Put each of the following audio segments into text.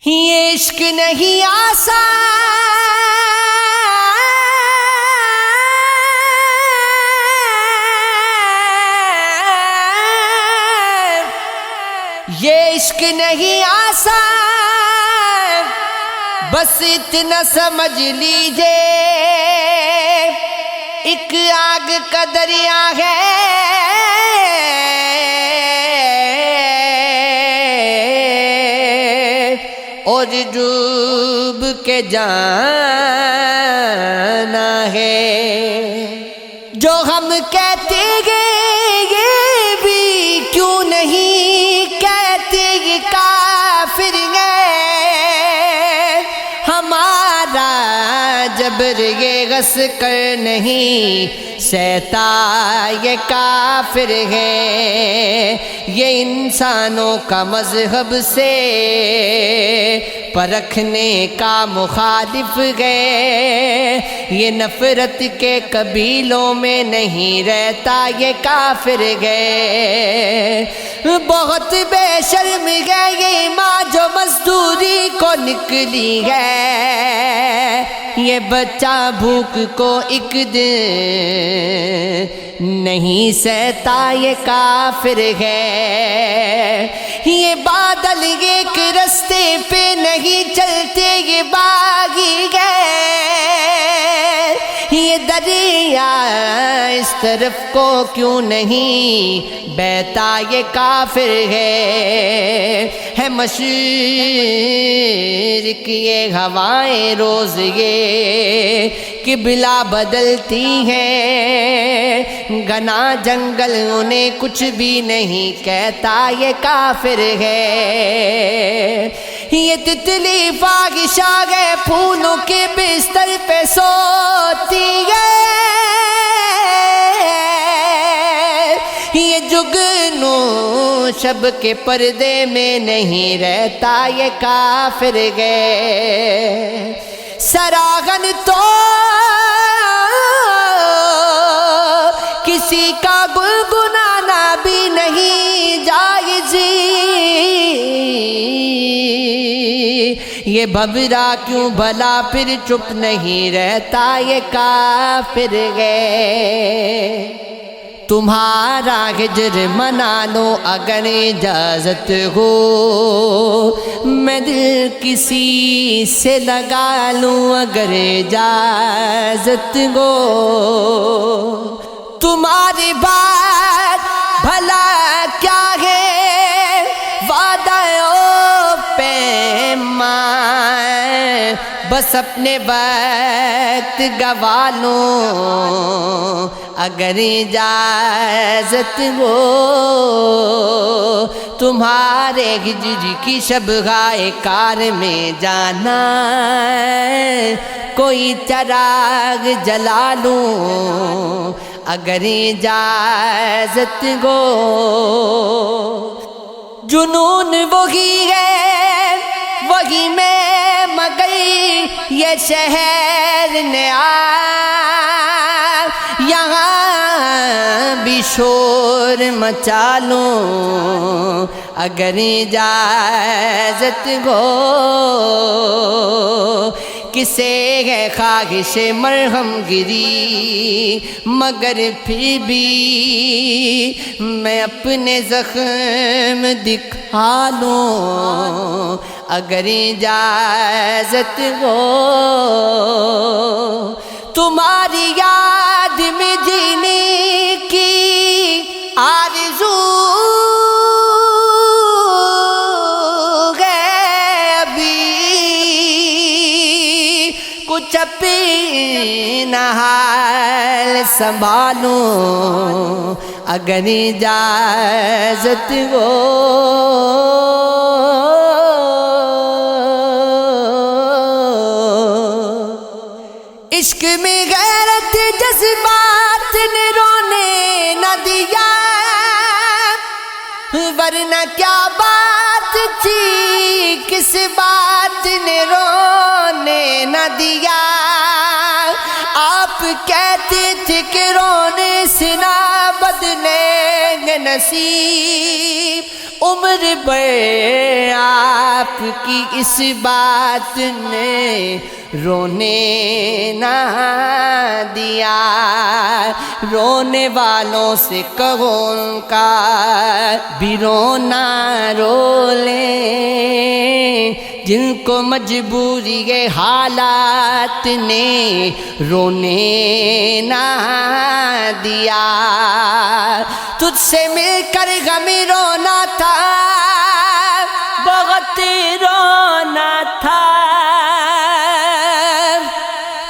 یہ عشق نہیں آسان، یہ عشق نہیں آسان، بس اتنا سمجھ لیجئے ایک آگ کا دریا ہے، اور ڈوب کے جانا ہے۔ جو ہم کہتے ہیں یہ بھی کیوں نہیں کہتے یہ کافر ہے، ہمارا جبر یہ غص کر نہیں سہتا یہ کافر ہے، یہ انسانوں کا مذہب سے پرکھنے کا مخالف ہے، یہ نفرت کے قبیلوں میں نہیں رہتا یہ کافر ہے۔ بہت بے شرم ہے یہ ماں جو مزدوری کو نکلی ہے، یہ بچہ بھوک کو ایک دن نہیں سہتا یہ کافر ہے۔ یہ بادل ایک رستے پہ نہیں چلتے یہ باغی ہے، یہ دریا اس طرف کو کیوں نہیں بہتا یہ کافر ہے مشرق یہ ہوائیں روز یہ قبلہ بدلتی ہیں، گھنا جنگل انہیں کچھ بھی نہیں کہتا یہ کافر ہے۔ یہ تتلی فاحشہ ہے پھولوں کے بستر پہ سوتی ہے، یہ جگنو شب کے پردے میں نہیں رہتا یہ کافر ہے۔ سراغن تو کسی کا گنگنانا بھی نہیں جائز، یہ بھبرا کیوں بھلا پھر چپ نہیں رہتا یہ کافر ہے۔ تمہارا ہجر منا لو اگر اجازت ہو، میں دل کسی سے لگا لوں اگر اجازت ہو، تمہاری بات بھلا کیا ہے وعدہ و پیمان، بس اپنے وقت گوا لوں اگر اجازت ہو، تمہارے ہجر کی شبگاہ کار میں جانا کوئی چراغ جلا لوں اگر اجازت ہو۔ جنون وہی ہے وہی میں مگر یہ شہر نیا، یہاں بھی شور مچا لوں اگر اجازت ہو، کسے ہے خواہش مرہم گری مگر پھر بھی میں اپنے زخم دکھا لوں اگر اجازت ہو، تمہاری یاد میں جینے کی آرزو ہے ابھی، کچھ اپنا حال سنبھالوں اگر اجازت ہو۔ عشق میں غیرت جذبات نے رونے نہ دیا، ورنہ کیا بات تھی کس بات نے رونے نہ دیا، آپ کہتے تھے کہ رونے سے نہ بدلیں گے نصیب عمر بھر آپ کی اس بات نے رونے نہ دیا. رونے والوں سے کہو ان کا بھی رونا رو لیں، جن کو مجبوری کے حالات نے رونے نہ دیا. تجھ سے مل کر غم رونا تھا، بہت رونا تھا.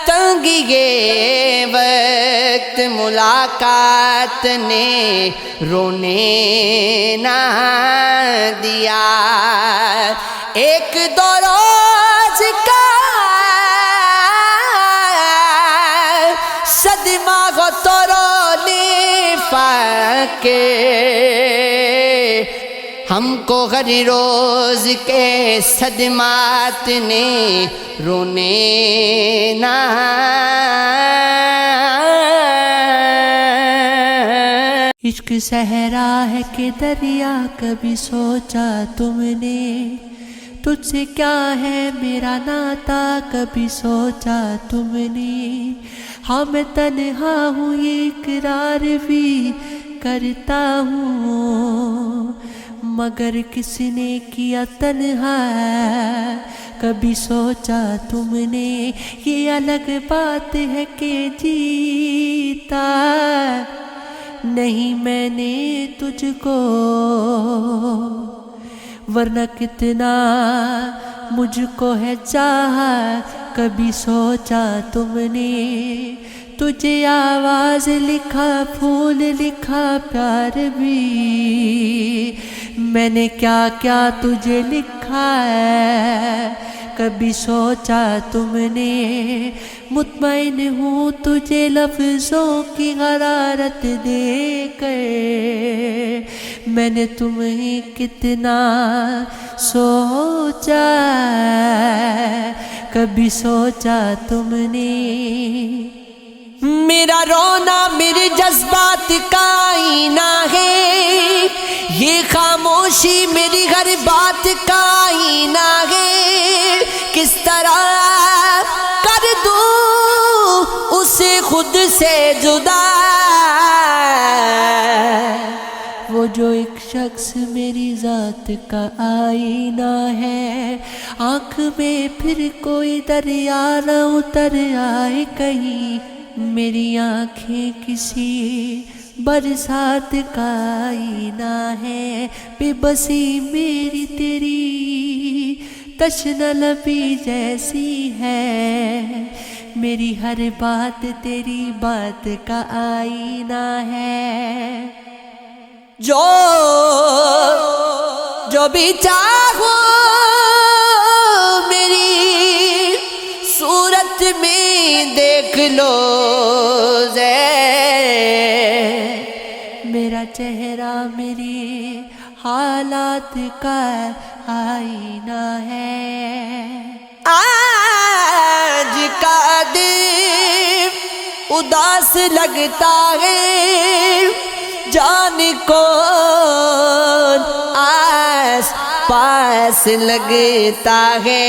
تنگی یہ وقت ملاقات نے رونے نہ دیا. ایک دو روز کا صدمہ ہو تو رونے کے ہم کو ہر روز کے صدمات نے رونے نہ عشق صحرا ہے کہ دریا، کبھی سوچا تم نے تجھ سے کیا ہے میرا ناتا، کبھی سوچا تم نے. ہاں میں تنہا ہوں یہ اقرار بھی کرتا ہوں، مگر کس نے کیا تنہا کبھی سوچا تم نے. یہ الگ بات ہے کہ جیتا نہیں میں نے تجھ کو، ورنہ کتنا مجھ کو ہے چاہا. کبھی سوچا تم نے تجھے آواز لکھا، پھول لکھا، پیار بھی میں نے کیا کیا تجھے لکھا ہے. کبھی سوچا تم نے مطمئن ہوں تجھے لفظوں کی حرارت دے کر، میں نے تمہیں کتنا سوچا. کبھی سوچا تم نے میرا رونا میرے جذبات کا آئینہ ہے، یہ خاموشی میری ہر بات کا آئینہ ہے. کس طرح کر دوں اسے خود سے جدا، وہ جو ایک شخص میری ذات کا آئینہ ہے. آنکھ میں پھر کوئی دریا نہ اتر آئے کہیں، میری آنکھیں کسی برسات کا آئینہ ہے. بے بسی میری تیری تشنہ لبی جیسی ہے، میری ہر بات تیری بات کا آئینہ ہے. جو بھی چاہو میری صورت میں دیکھ لو میرا چہرہ میری حالات کا آئینہ ہے. آج کا دن اداس لگتا ہے، جان کو آس پاس لگتا ہے.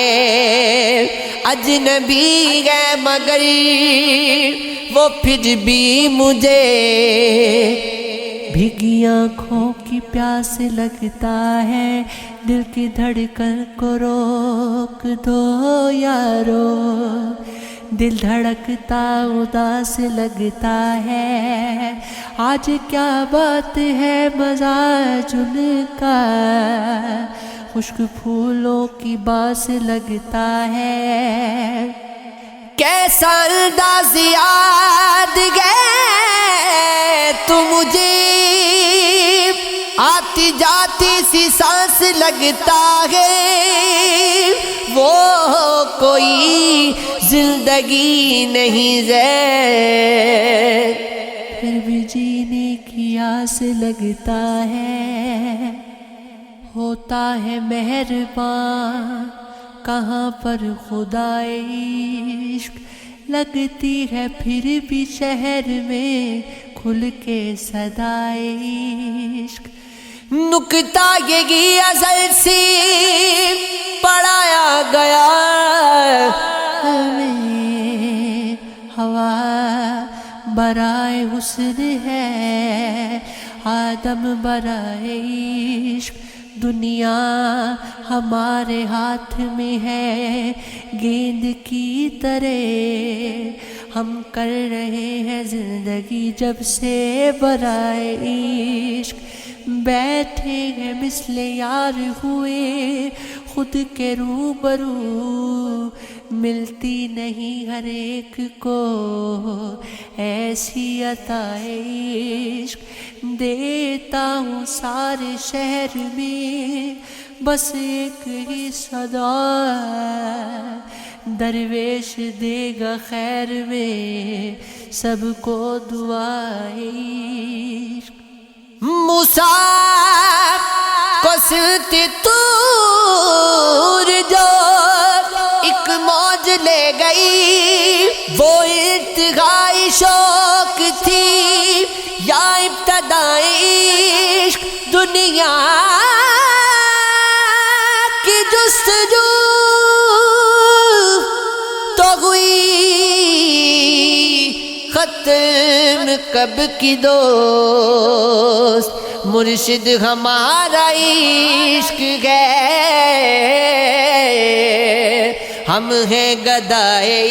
اجنبی ہے مگر وہ پھر بھی مجھے بھیگی آنکھوں کی پیاس لگتا ہے. دل کی دھڑکن کو روک دو یارو، دل دھڑکتا اداس لگتا ہے. آج کیا بات ہے مزاج ان کا، خشک پھولوں کی باس لگتا ہے. کیسا انداز یاد گئے تو مجھے آتی جاتی سی سانس لگتا ہے. وہ کوئی زندگی نہیں پھر بھی جینے کی آس لگتا ہے. ہوتا ہے مہربان کہاں پر خدائے عشق، لگتی ہے پھر بھی شہر میں کھل کے صدائے عشق. نکتہ یہی ازل سے پڑھایا گیا ہمیں ہوا برائے حسن ہے، آدم برائے عشق. دنیا ہمارے ہاتھ میں ہے گیند کی طرح، ہم کر رہے ہیں زندگی جب سے برائے عشق. بیٹھے ہیں مثل یار ہوئے خود کے روبرو، ملتی نہیں ہر ایک کو ایسی عطائے عشق. دیتا ہوں سارے شہر میں بس ایک ہی صدا، درویش دے گا خیر میں سب کو دعائے عشق. موسیٰ کو سلتے طور جو ایک موج لے گئی، وہ ارتقائی شوق تھی یا ابتدائی عشق. دنیا کی جستجو تو ہوئی ختم کب کی دوست، مرشد ہمارا عشق ہے، ہم ہیں گدائے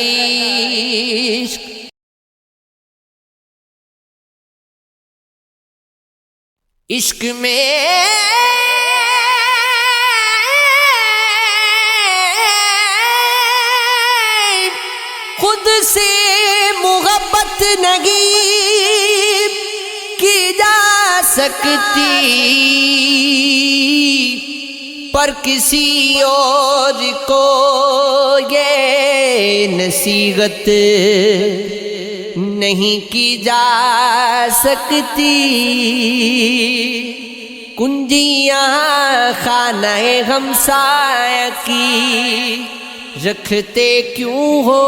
عشق. عشق میں خود سے محبت نہیں کی جا سکتی، پر کسی اور کو یہ نصیحت نہیں کی جا سکتی. کنجیاں خانہ ہمسایہ کی رکھتے کیوں ہو،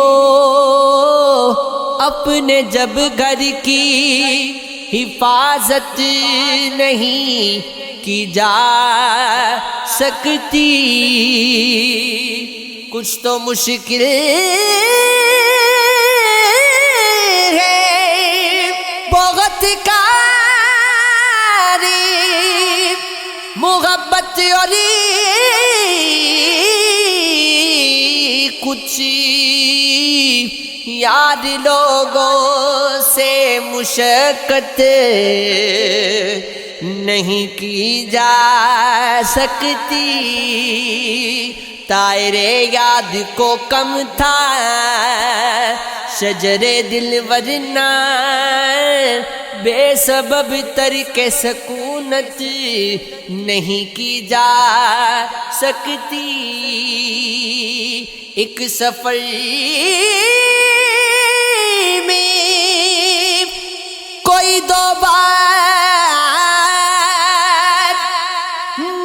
اپنے جب گھر کی حفاظت نہیں کی جا سکتی. کچھ تو مشکل ہے بہت کاری محبت، اور کچھ یار لوگوں سے مشقت نہیں کی جا سکتی. طائرے یاد کو کم تھا شجرے دل، ورنہ بے سبب ترک سکونت نہیں کی جا سکتی. ایک سفر میں کوئی دو بار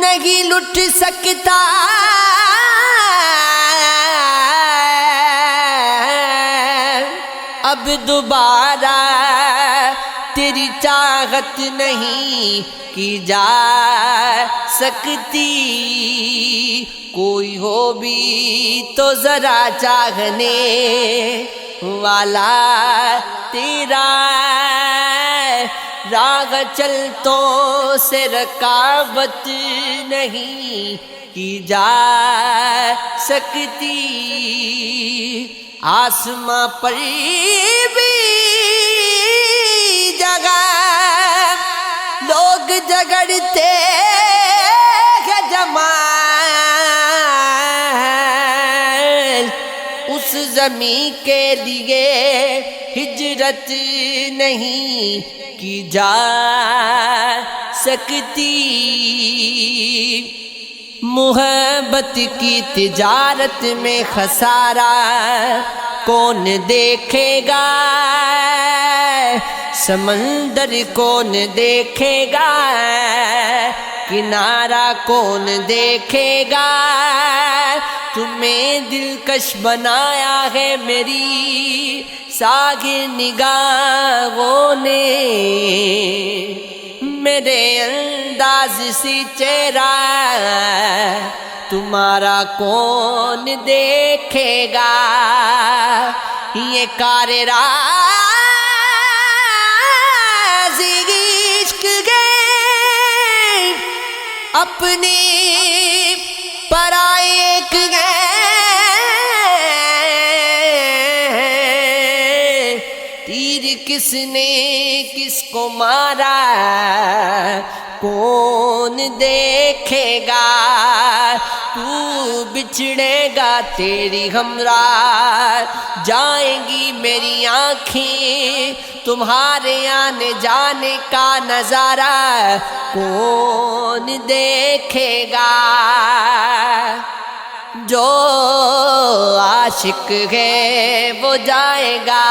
نہیں لٹ سکتا، اب دوبارہ تیری چاہت نہیں کی جا سکتی. کوئی ہو بھی تو ذرا چاہنے والا تیرا، راہ چلتوں سے رکاوٹ نہیں کی جا سکتی. آسماں پر بھی جگہ لوگ جگڑتے ہیں جمال، اس زمین کے لیے ہجرت نہیں کی جا سکتی. محبت کی تجارت میں خسارہ کون دیکھے گا، سمندر کون دیکھے گا، کنارہ کون دیکھے گا، تمہیں دلکش بنایا ہے میری ساغ نگاہوں نے، میرے انداز سی چہرہ تمہارا کون دیکھے گا، یہ کار عشق گئے اپنی پرائے ایک گئے، تیر کس نے کس کو مارا کون دیکھے گا، تو بچھڑے گا تیری ہمراہ جائیں گی میری آنکھیں، تمہارے آنے جانے کا نظارہ کون دیکھے گا، جو عاشق ہے وہ جائے گا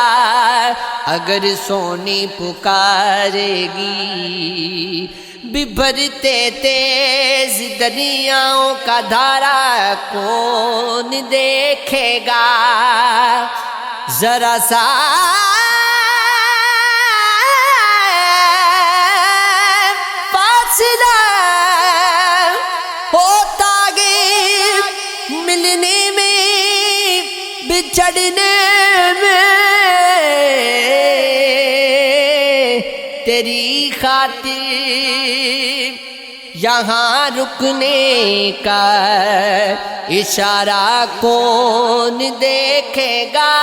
اگر سونی پکارے گی، ببھرتے تیز دریاؤں کا دھارا کون دیکھے گا، ذرا سا فاصلہ ہوتا گیا ملنے میں بچھڑنے میں، تیری خاطر یہاں رکنے کا اشارہ کون دیکھے گا،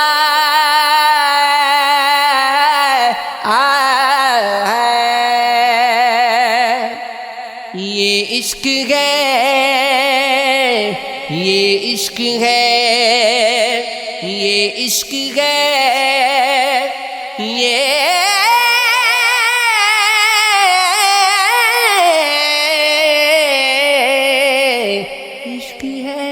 یہ عشق ہے، یہ عشق ہے، یہ عشق ہے، یہ عشق ہے۔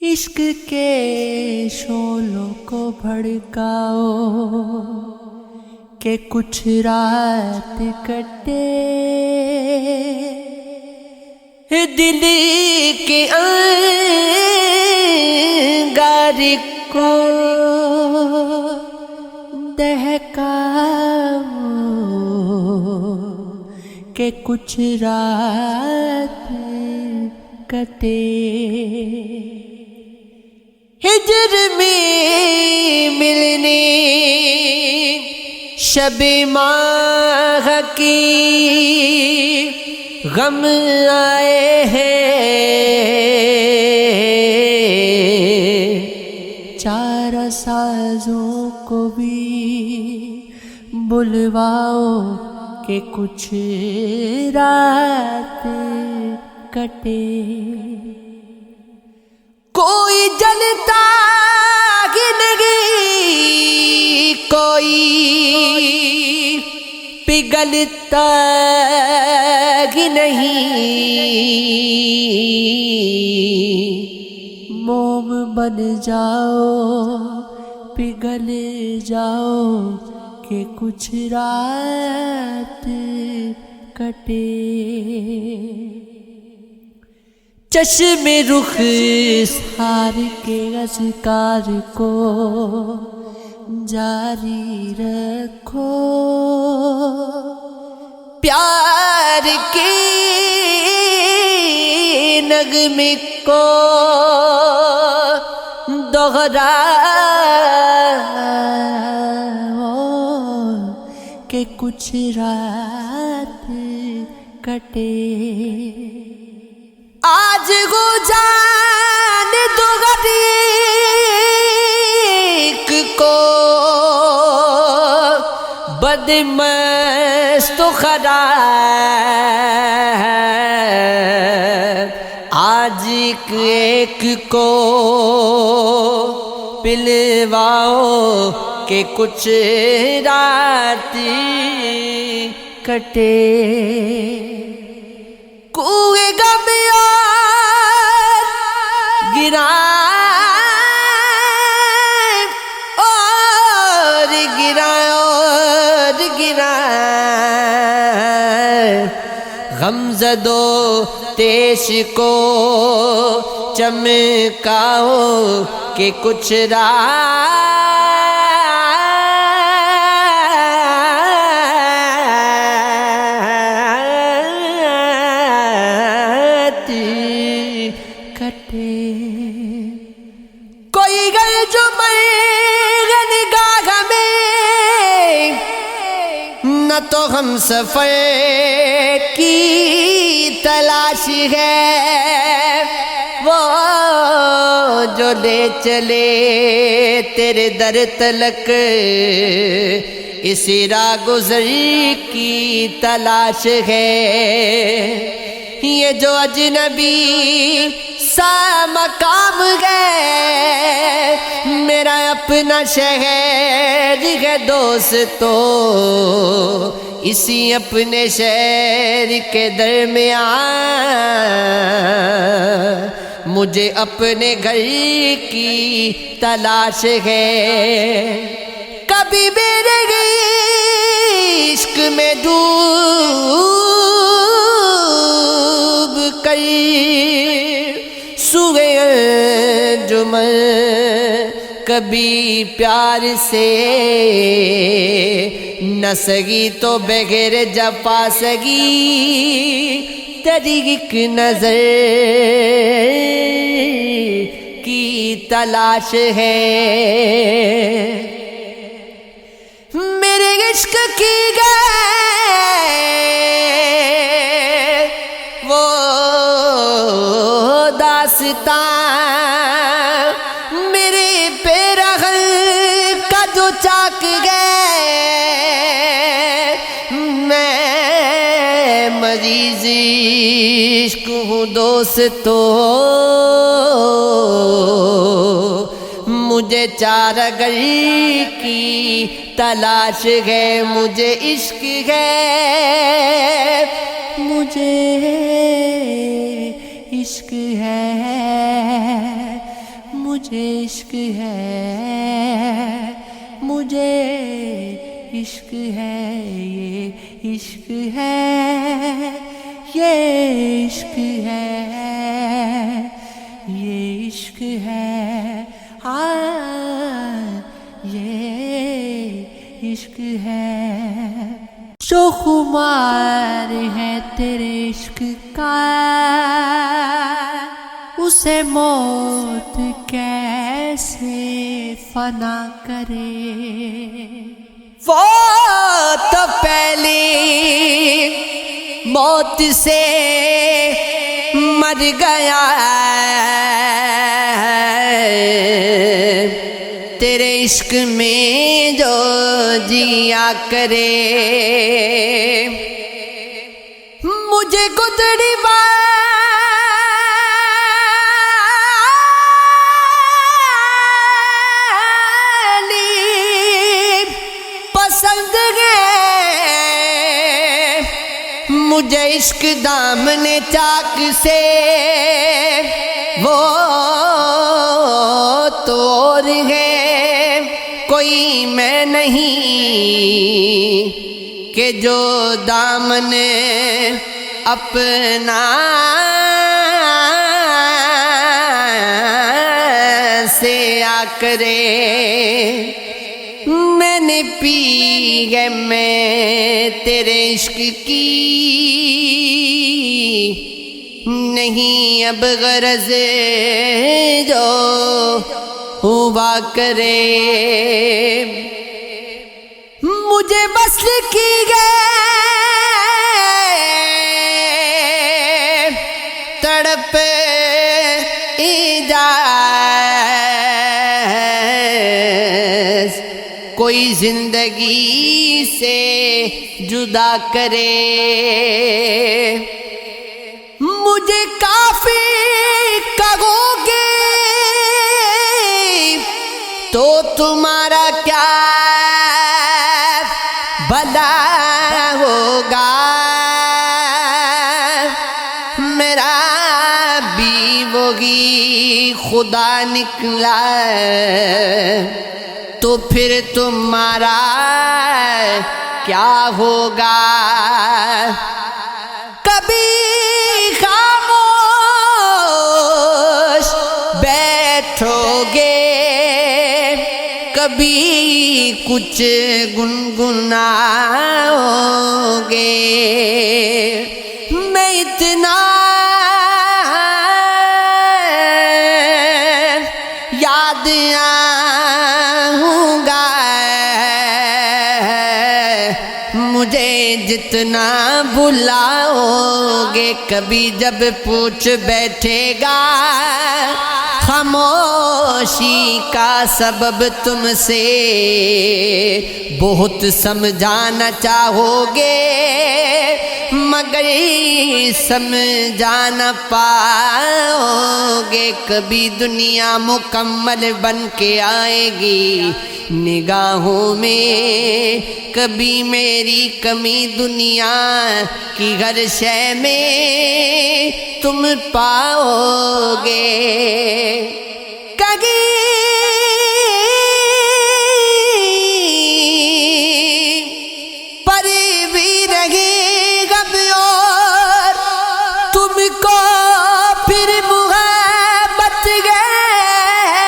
عشق کے شعلوں کو بھڑکاؤ کہ کچھ رات کٹے، دل کے انگار کو دہکاؤ کہ کچھ رات کٹے، ہجر میں ملنے شب ماہ کی غم آئے ہیں، چارہ سازوں کو بھی بلواؤ کہ کچھ رات کٹے، کوئی جلتا ہی نہیں کوئی پگھلتا ہی نہیں، موم بن جاؤ پگھل جاؤ کہ کچھ رات کٹے، چشم رخ سار کے اذکار کو جاری رکھو، پیار کے نغمے کو دوہراؤ کہ کچھ رات کٹے، آج وہ جان دو غریق کو بدمست و خراب، آج ایک کو پلواؤ کہ کچھ رات کٹے، کوئے غم اور گرا گرا غمزدو تیش کو چمکاؤ کہ کچھ رات کٹے کوئی گل جو مرغن گاہ میں نہ تو ہم سفر کی تلاش ہے وہ جو لے چلے تیرے در تلک اسی راہ گزر کی تلاش ہے یہ جو اجنبی سا مقام ہے میرا اپنا شہر ہے دوستو اسی اپنے شہر کے درمیان مجھے اپنے گھر کی تلاش ہے کبھی میرے عشق میں ڈوب کر سوئے انجمن کبھی پیار سے نہ سگی تو بغیر جفا سگی تیری ایک نظر کی تلاش ہے میرے عشق کی گئے وہ داستان میرے پیرہن کا جو چاک گئے میں مریض عشق ہوں دوستو مجھے چارہ گر کی تلاش ہے مجھے عشق ہے مجھے عشق ہے مجھے عشق ہے مجھے عشق ہے یہ عشق ہے یہ عشق ہے یہ عشق ہے یہ عشق ہے جو خمار ہے تیرے عشق کا اسے موت کیسے فنا کرے وہ تو پہلی موت سے مر گیا تیرے عشق میں جو جیا کرے مجھے گزری والی پسند ہے مجھے عشق دامن چاک سے وہ تو اور ہے کوئی میں نہیں کہ جو دامن اپنا سے آ کرے میں نے پی ہے میں تیرے عشق کی نہیں اب غرض جو ہوا کرے مجھے وصل کی گئے تڑپ ایجاز کوئی زندگی سے جدا کرے مجھے کافی کہو گے تو تمہارا کیا بھلا ہوگا میرا بھی وہی خدا نکلا تو پھر تمہارا کیا ہوگا؟ کبھی خاموش بیٹھو گے، کبھی کچھ گنگناؤ گے، میں اتنا یاد آؤں گا مجھے جتنا بلاؤ گے، کبھی جب پوچھ بیٹھے گا خاموشی کا سبب تم سے، بہت سمجھانا چاہو گے مگر سمجھا نہ پاؤ گے، کبھی دنیا مکمل بن کے آئے گی نگاہوں میں، کبھی میری کمی دنیا کی ہر شے میں تم پاؤ گے، کبھی پر بھی رہے غم اور تم کو پھر محبت گئے،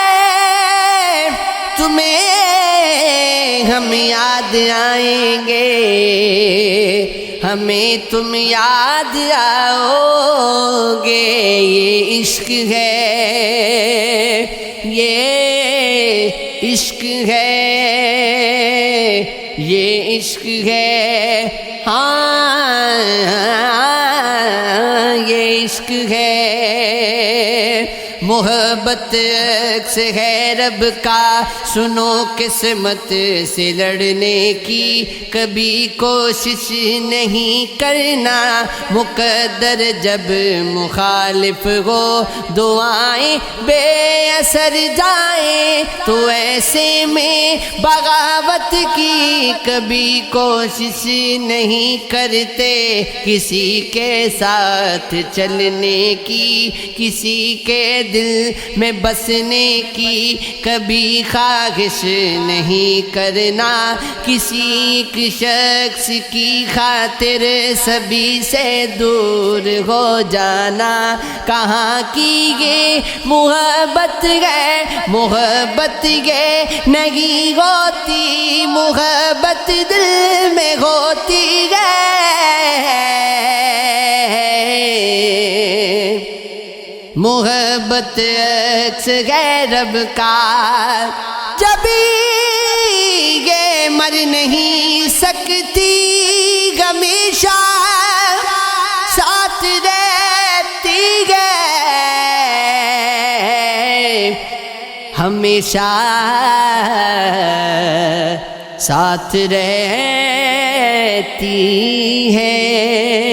تمہیں ہم یاد آئیں گے، ہمیں تم یاد آؤ گے، یہ عشق ہے، یہ عشق ہے، یہ عشق ہے، ہاں یہ عشق ہے، محبت عکس ہے رب کا، سنو قسمت سے لڑنے کی، کبھی کوشش نہیں کرنا، مقدر جب مخالف ہو دعائیں بے اثر جائیں، تو ایسے میں بغاوت کی کبھی کوشش نہیں کرتے، کسی کے ساتھ چلنے کی، کسی کے دل میں بسنے کی کبھی خواہش نہیں کرنا، کسی ایک شخص کی خاطر سبھی سے دور ہو جانا، کہاں کی یہ محبت ہے، محبت یہ نہیں ہوتی، محبت دل میں ہوتی ہے، محبت عکس ہے رب کا، جب یہ مر نہیں سکتی ہمیشہ ساتھ رہتی ہے، ہمیشہ ساتھ رہتی ہے۔